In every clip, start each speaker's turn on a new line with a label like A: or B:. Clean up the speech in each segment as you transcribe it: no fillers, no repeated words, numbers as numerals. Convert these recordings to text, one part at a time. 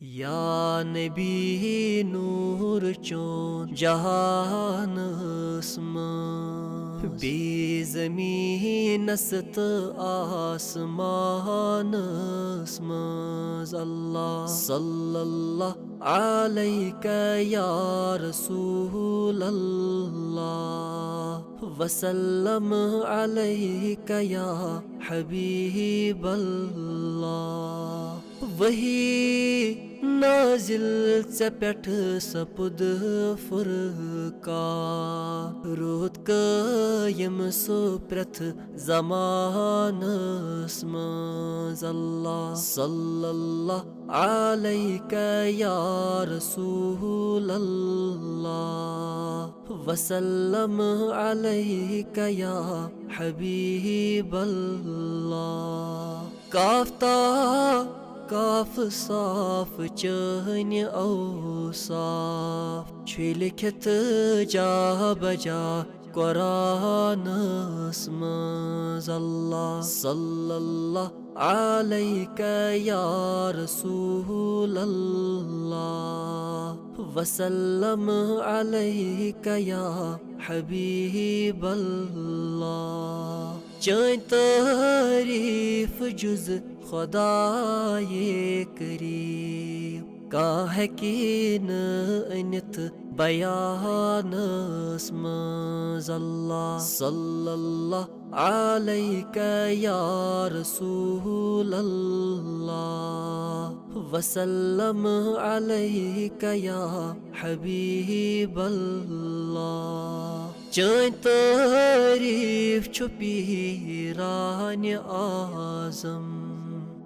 A: या नबी नूर चोन जहान बेज़मीनस त आसमानस मज़ अल्लाह सल्लल्लाहु अलैका या रसूलल्लाह वसल्लम अलैका या हबीबल्लाह। वही नाजिल चे पेठ सपुद फुरकान रोत कायम सो प्रथ ज़मानस मज़ अल्लाह सल्लल्लाहु अलैका या रसूलल्लाह वसल्लम अलैका या हबीबल्लाह। काफ्ता काफ साफ चहन औसाफ छु लिखित जा बजा कुरानस मज़ अल्लाह सल्लल्लाहु अलैका या रसूलल्लाह वसल्लम अलैका या हबीबल्लाह। चान तारीफ जुज खुदाए करीम का है कि न अनित बयानस मज़ अल्लाह सल्लल्लाहु अलैका या रसूलल्लाह वसल्लम अलैका या हबीबल्लाह। चान तारीफ छुपी रान आज़म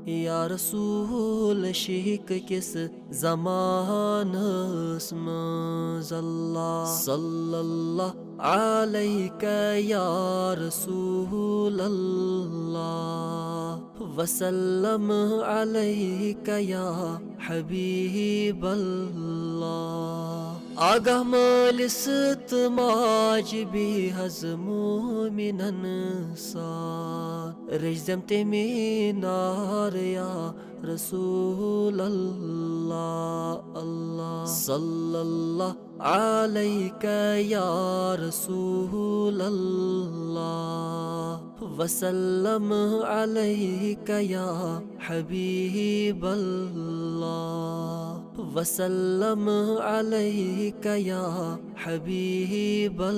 A: या रसूल शिक किस ज़मानस मज़ अल्लाह सल्लल्लाहु अलैका या रसूलल्लाह वसल्लम अलैका या हबीबल्लाह। आगाह मालिस तमाज भी हज़ मोमिनन सार रजदम तेमी नार या रसूलल्लाह अल्लाह सल्लल्लाहु अलैका या रसूलल्लाह वसल्लम अलैका या हबीबल्लाह वसल्लम अलैका या हबीबल्लाह।